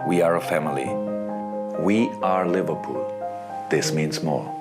We are a family. We are Liverpool. This means more.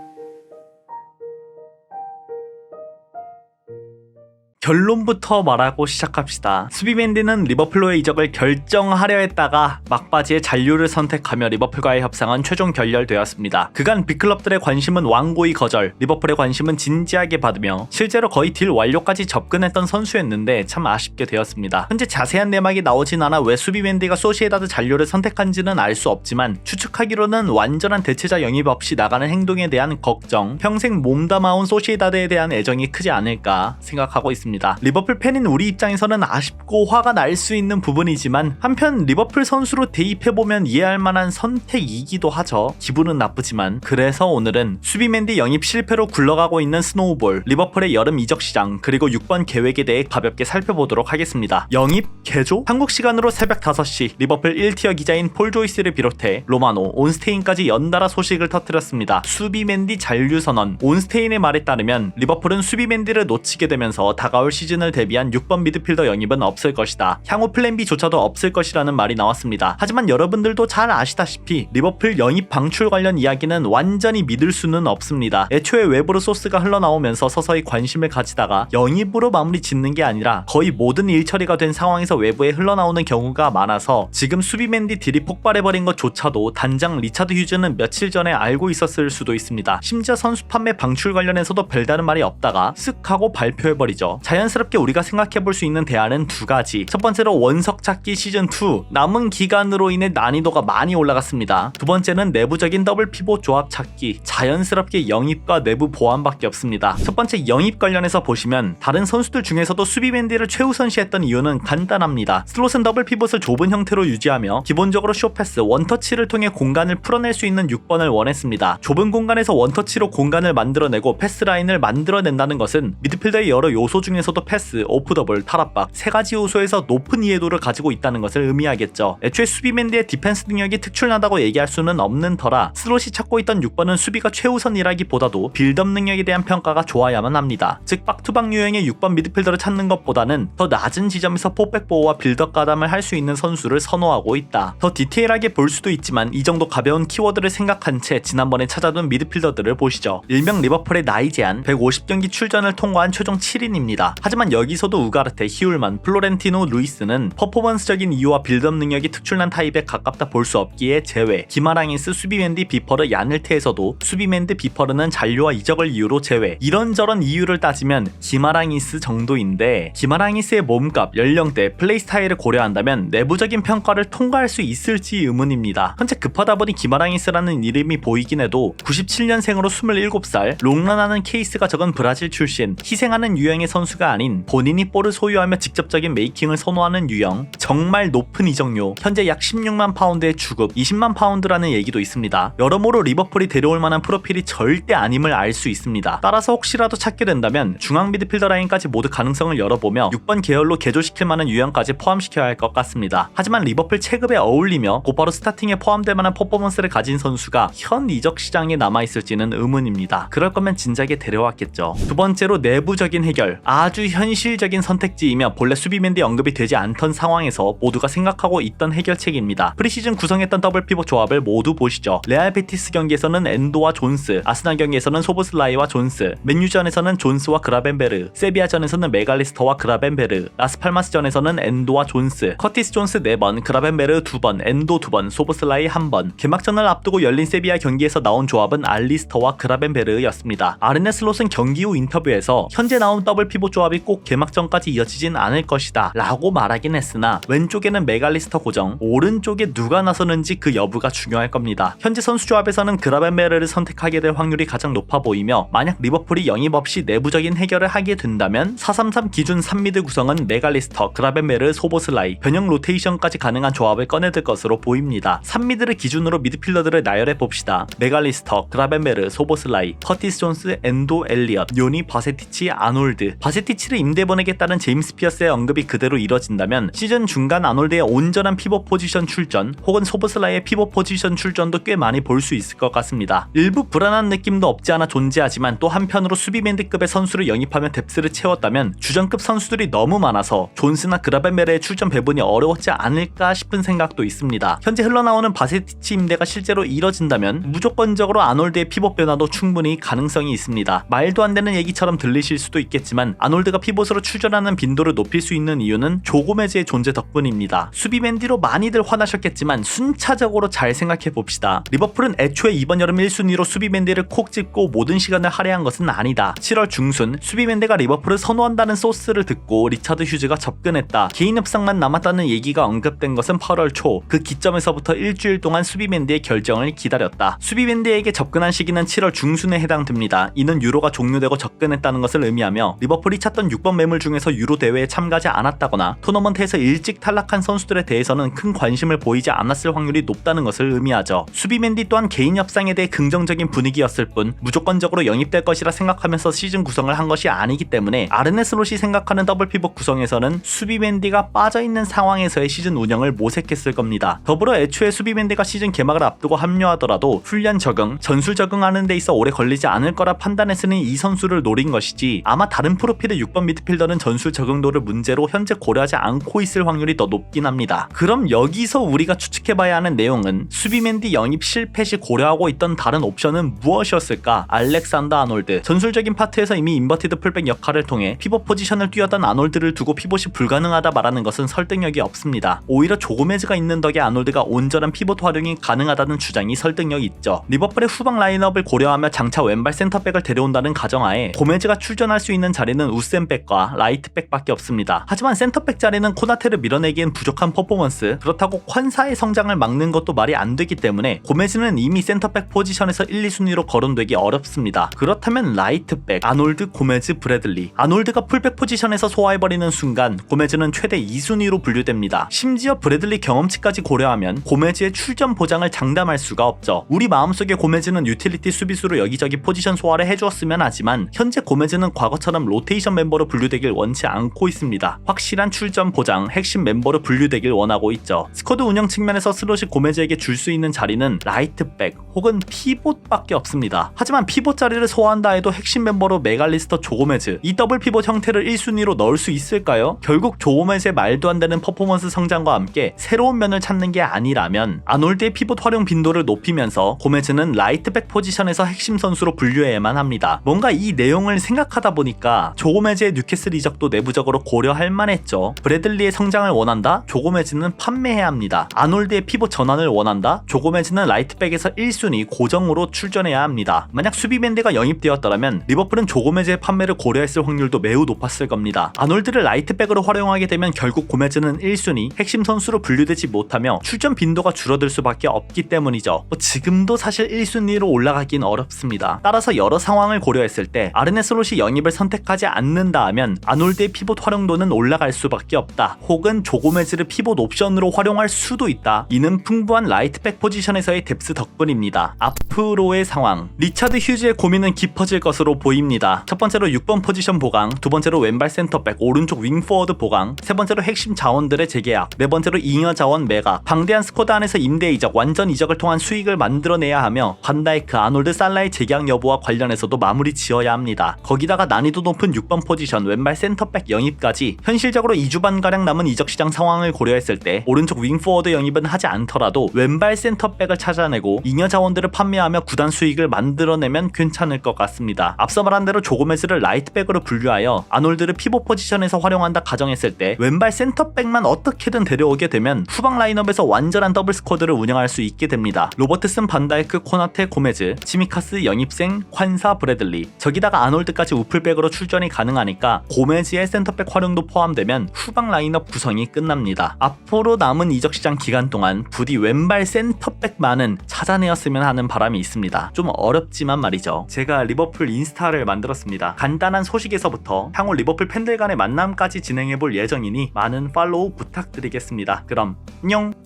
결론부터 말하고 시작합시다. 수비맨디는 리버풀로의 이적을 결정하려 했다가 막바지에 잔류를 선택하며 리버풀과의 협상은 최종 결렬되었습니다. 그간 빅클럽들의 관심은 완고히 거절, 리버풀의 관심은 진지하게 받으며 실제로 거의 딜 완료까지 접근했던 선수였는데 참 아쉽게 되었습니다. 현재 자세한 내막이 나오진 않아 왜 수비맨디가 소시에다드 잔류를 선택한지는 알 수 없지만 추측하기로는 완전한 대체자 영입 없이 나가는 행동에 대한 걱정, 평생 몸담아온 소시에다드에 대한 애정이 크지 않을까 생각하고 있습니다. 리버풀 팬인 우리 입장에서는 아쉽고 화가 날 수 있는 부분이지만 한편 리버풀 선수로 대입해보면 이해할 만한 선택이기도 하죠. 기분은 나쁘지만. 그래서 오늘은 수비맨디 영입 실패로 굴러가고 있는 스노우볼, 리버풀의 여름 이적 시장, 그리고 6번 계획에 대해 가볍게 살펴보도록 하겠습니다. 영입 개조? 한국 시간으로 새벽 5시 리버풀 1티어 기자인 폴 조이스를 비롯해 로마노, 온스테인까지 연달아 소식을 터뜨렸습니다. 수비맨디 잔류 선언. 온스테인의 말에 따르면 리버풀은 수비맨디를 놓치게 되면서 다가올 시즌을 대비한 6번 미드필더 영입은 없을 것이다. 향후 플랜 B조차도 없을 것이라는 말이 나왔습니다. 하지만 여러분들도 잘 아시다시피 리버풀 영입 방출 관련 이야기는 완전히 믿을 수는 없습니다. 애초에 외부로 소스가 흘러나오면서 서서히 관심을 가지다가 영입으로 마무리 짓는 게 아니라 거의 모든 일 처리가 된 상황에서 외부에 흘러나오는 경우가 많아서 지금 수비맨디 딜이 폭발해버린 것조차도 단장 리차드 휴즈는 며칠 전에 알고 있었을 수도 있습니다. 심지어 선수 판매 방출 관련해서도 별다른 말이 없다가 쓱 하고 발표해버리죠. 자연스럽게 우리가 생각해볼 수 있는 대안은 두 가지. 첫 번째로 원석 찾기 시즌2 남은 기간으로 인해 난이도가 많이 올라갔습니다. 두 번째는 내부적인 더블 피봇 조합 찾기. 자연스럽게 영입과 내부 보완밖에 없습니다. 첫 번째 영입 관련해서 보시면 다른 선수들 중에서도 수비맨디를 최우선시했던 이유는 간단합니다. 슬롯은 더블 피봇을 좁은 형태로 유지하며 기본적으로 쇼패스, 원터치를 통해 공간을 풀어낼 수 있는 6번을 원했습니다. 좁은 공간에서 원터치로 공간을 만들어내고 패스라인을 만들어낸다는 것은 미드필더의 여러 요소 중에서도 패스, 오프더블, 탈압박 세 가지 요소에서 높은 이해도를 가지고 있다는 것을 의미하겠죠. 애초에 수비맨디의 디펜스 능력이 특출나다고 얘기할 수는 없는 터라 슬롯이 찾고 있던 6번은 수비가 최우선이라기보다도 빌드업 능력에 대한 평가가 좋아야만 합니다. 즉 박투박 유형의 6번 미드필더를 찾는 것보다는 더 낮은 지점에서 포백 보호와 빌드업 가담을 할 수 있는 선수를 선호하고 있다. 더 디테일하게 볼 수도 있지만 이 정도 가벼운 키워드를 생각한 채 지난번에 찾아둔 미드필더들을 보시죠. 일명 리버풀의 나이 제한 150경기 출전을 통과한 최종 7인입니다. 하지만 여기서도 우가르테, 히울만, 플로렌티노, 루이스는 퍼포먼스적인 이유와 빌드업 능력이 특출난 타입에 가깝다 볼 수 없기에 제외. 기마랑이스, 수비맨디, 비퍼르, 야늘테에서도 수비맨디, 비퍼르는 잔류와 이적을 이유로 제외. 이런저런 이유를 따지면 기마랑이스 정도인데 기마랑이스의 몸값, 연령대, 플레이 스타일을 고려한다면 내부적인 평가를 통과할 수 있을지 의문입니다. 현재 급하다 보니 기마랑이스라는 이름이 보이긴 해도 97년생으로 27살, 롱런하는 케이스가 적은 브라질 출신, 희생하는 유형의 선수가 아닌 본인이 볼을 소유하며 직접적인 메이킹을 선호하는 유형, 정말 높은 이적료, 현재 약 16만 파운드의 주급, 20만 파운드라는 얘기도 있습니다. 여러모로 리버풀이 데려올 만한 프로필이 절대 아님을 알 수 있습니다. 따라서 혹시라도 찾게 된다면 중앙 미드필더 라인까지 모두 가능성을 열어보며 6번 계열로 개조시킬 만한 유형까지 포함시켜야 할 것 같습니다. 하지만 리버풀 체급에 어울리며 곧바로 스타팅에 포함될 만한 퍼포먼스를 가진 선수가 현 이적 시장에 남아있을지는 의문입니다. 그럴 거면 진작에 데려왔겠죠. 두 번째로 내부적인 해결. 아주 현실적인 선택지이며 본래 수비맨디 언급이 되지 않던 상황에서 모두가 생각하고 있던 해결책입니다. 프리시즌 구성했던 더블 피봇 조합을 모두 보시죠. 레알 베티스 경기에서는 엔도와 존스, 아스날 경기에서는 소보슬라이와 존스, 맨유전에서는 존스와 그라벤베르, 세비야전에서는 메갈리스터와 그라벤베르, 라스팔마스전에서는 엔도와 존스, 커티스 존스 4번, 그라벤베르 2번, 엔도 2번, 소보슬라이 1번. 개막전을 앞두고 열린 세비야 경기에서 나온 조합은 알리스터와 그라벤베르였습니다. 아르네 슬롯은 경기 후 인터뷰에서 현재 나온 더블 피봇 조합이 꼭 개막전까지 이어지진 않을 것이다 라고 말하긴 했으나 왼쪽에는 메갈리스터 고정, 오른쪽에 누가 나서는지 그 여부가 중요할 겁니다. 현재 선수 조합에서는 그라벤베르를 선택하게 될 확률이 가장 높아 보이며 만약 리버풀이 영입 없이 내부적인 해결을 하게 된다면 433 기준 3미드 구성은 메갈리스터, 그라벤베르, 소보슬라이, 변형 로테이션까지 가능한 조합을 꺼내들 것으로 보입니다. 3미드를 기준으로 미드필더들을 나열해 봅시다. 메갈리스터, 그라벤베르, 소보슬라이, 커티스 존스, 엔도, 엘리엇, 요니, 바세티치, 아놀드. 바세티치 바세티치를 임대 보내겠다는 제임스 피어스의 언급이 그대로 이뤄진다면 시즌 중간 아놀드의 온전한 피벗 포지션 출전 혹은 소보슬라이의 피벗 포지션 출전도 꽤 많이 볼 수 있을 것 같습니다. 일부 불안한 느낌도 없지 않아 존재하지만 또 한편으로 수비밴드급의 선수를 영입하며 뎁스를 채웠다면 주전급 선수들이 너무 많아서 존스나 그라벤베르의 출전 배분이 어려웠지 않을까 싶은 생각도 있습니다. 현재 흘러나오는 바세티치 임대가 실제로 이뤄진다면 무조건적으로 아놀드의 피벗 변화도 충분히 가능성이 있습니다. 말도 안 되는 얘기처럼 들리실 수도 있겠지만 아놀드가 피벗으로 출전하는 빈도를 높일 수 있는 이유는 조 고메즈의 존재 덕분입니다. 수비맨디로 많이들 화나셨겠지만 순차적으로 잘 생각해 봅시다. 리버풀은 애초에 이번 여름 1순위로 수비맨디를 콕 집고 모든 시간을 할애한 것은 아니다. 7월 중순 수비맨디가 리버풀을 선호한다는 소스를 듣고 리차드 휴즈가 접근했다. 개인 협상만 남았다는 얘기가 언급된 것은 8월 초. 그 기점에서부터 일주일 동안 수비맨디의 결정을 기다렸다. 수비맨디에게 접근한 시기는 7월 중순에 해당됩니다. 이는 유로가 종료되고 접근했다는 것을 의미하며 리버풀이 찾던 6번 매물 중에서 유로 대회에 참가하지 않았다거나 토너먼트에서 일찍 탈락한 선수들에 대해서는 큰 관심을 보이지 않았을 확률이 높다는 것을 의미하죠. 수비맨디 또한 개인 협상에 대해 긍정적인 분위기였을 뿐 무조건적으로 영입될 것이라 생각하면서 시즌 구성을 한 것이 아니기 때문에 아르네 슬롯이 생각하는 더블 피벗 구성에서는 수비맨디가 빠져있는 상황에서의 시즌 운영을 모색했을 겁니다. 더불어 애초에 수비맨디가 시즌 개막을 앞두고 합류하더라도 훈련 적응, 전술 적응하는 데 있어 오래 걸리지 않을 거라 판단했으니 이 선수를 노린 것이지 아마 다른 프로필의 6번 미드필더는 전술 적응도를 문제로 현재 고려하지 않고 있을 확률이 더 높긴 합니다. 그럼 여기서 우리가 추측해봐야 하는 내용은 수비맨디 영입 실패 시 고려하고 있던 다른 옵션은 무엇이었을까? 알렉산더 아놀드. 전술적인 파트에서 이미 인버티드 풀백 역할을 통해 피벗 포지션을 뛰었던 아놀드를 두고 피벗이 불가능하다 말하는 것은 설득력이 없습니다. 오히려 조 고메즈가 있는 덕에 아놀드가 온전한 피벗 활용이 가능하다는 주장이 설득력이 있죠. 리버풀의 후방 라인업을 고려하며 장차 왼발 센터백을 데려온다는 가정하에 고메즈가 출전할 수 있는 자리는 우센백과 라이트백밖에 없습니다. 하지만 센터백 자리는 코나테를 밀어내기엔 부족한 퍼포먼스, 그렇다고 콴사의 성장을 막는 것도 말이 안 되기 때문에 고메즈는 이미 센터백 포지션에서 1, 2순위로 거론되기 어렵습니다. 그렇다면 라이트백, 아놀드, 고메즈, 브래들리. 아놀드가 풀백 포지션에서 소화해버리는 순간 고메즈는 최대 2순위로 분류됩니다. 심지어 브래들리 경험치까지 고려하면 고메즈의 출전 보장을 장담할 수가 없죠. 우리 마음속에 고메즈는 유틸리티 수비수로 여기저기 포지션 소화를 해주었으면 하지만 현재 고메즈는 과거처럼 로테이션 멤버로 분류되길 원치 않고 있습니다. 확실한 출전 보장, 핵심 멤버로 분류되길 원하고 있죠. 스쿼드 운영 측면에서 슬롯이 고메즈에게 줄 수 있는 자리는 라이트백 혹은 피봇밖에 없습니다. 하지만 피봇 자리를 소화한다 해도 핵심 멤버로 메갈리스터 조고메즈, 이 더블 피봇 형태를 1순위로 넣을 수 있을까요? 결국 조고메즈의 말도 안 되는 퍼포먼스 성장과 함께 새로운 면을 찾는 게 아니라면 아놀드의 피봇 활용 빈도를 높이면서 고메즈는 라이트백 포지션에서 핵심 선수로 분류해야만 합니다. 뭔가 이 내용을 생각하다 보니까 조고메즈의 뉴캐슬 이적도 내부적으로 고려할 만했죠. 브래들리의 성장을 원한다? 조고메즈는 판매해야 합니다. 아놀드의 피봇 전환을 원한다? 조고메즈는 라이트백에서 1순위 고정으로 출전해야 합니다. 만약 수비밴드가 영입되었더라면 리버풀은 조고메즈의 판매를 고려했을 확률도 매우 높았을 겁니다. 아놀드를 라이트백으로 활용하게 되면 결국 고메즈는 1순위 핵심 선수로 분류되지 못하며 출전 빈도가 줄어들 수밖에 없기 때문이죠. 지금도 사실 1순위로 올라가긴 어렵습니다. 따라서 여러 상황을 고려했을 때 아르네 슬롯이 영입을 선택하지 않는다 하면 아놀드의 피봇 활용도는 올라갈 수밖에 없다. 혹은 조고메즈를 피봇 옵션으로 활용할 수도 있다. 이는 풍부한 라이트백 포지션에서의 뎁스 덕분입니다. 앞으로의 상황, 리차드 휴즈의 고민은 깊어질 것으로 보입니다. 첫 번째로 6번 포지션 보강, 두 번째로 왼발 센터백, 오른쪽 윙포워드 보강, 세 번째로 핵심 자원들의 재계약, 네 번째로 잉여 자원 매각, 방대한 스쿼드 안에서 임대 이적, 완전 이적을 통한 수익을 만들어내야 하며 반다이크, 아놀드, 살라의 재계약 여부와 관련해서도 마무리 지어야 합니다. 거기다가 난이도 높은 6번 포지션, 왼발 센터백 영입까지 현실적으로 2주 반가량 남은 이적 시장 상황을 고려했을 때 오른쪽 윙포워드 영입은 하지 않더라도 왼발 센터백을 찾아내고 잉여 자원들을 판매하며 구단 수익을 만들어내면 괜찮을 것 같습니다. 앞서 말한 대로 조고메즈를 라이트백으로 분류하여 아놀드를 피봇 포지션에서 활용한다 가정했을 때 왼발 센터백만 어떻게든 데려오게 되면 후방 라인업에서 완전한 더블 스쿼드를 운영할 수 있게 됩니다. 로버트슨, 반다이크, 코나테, 고메즈, 치미카스, 영입생, 콴사, 브래들리, 저기다가 아놀드까지 우플백으로 출전이 가능하니까 고메즈의 센터백 활용도 포함되면 후방 라인업 구성이 끝납니다. 앞으로 남은 이적 시장 기간 동안 부디 왼발 센터백만은 찾아내었으면 하는 바람이 있습니다. 좀 어렵지만 말이죠. 제가 리버풀 인스타를 만들었습니다. 간단한 소식에서부터 향후 리버풀 팬들 간의 만남까지 진행해볼 예정이니 많은 팔로우 부탁드리겠습니다. 그럼 안녕!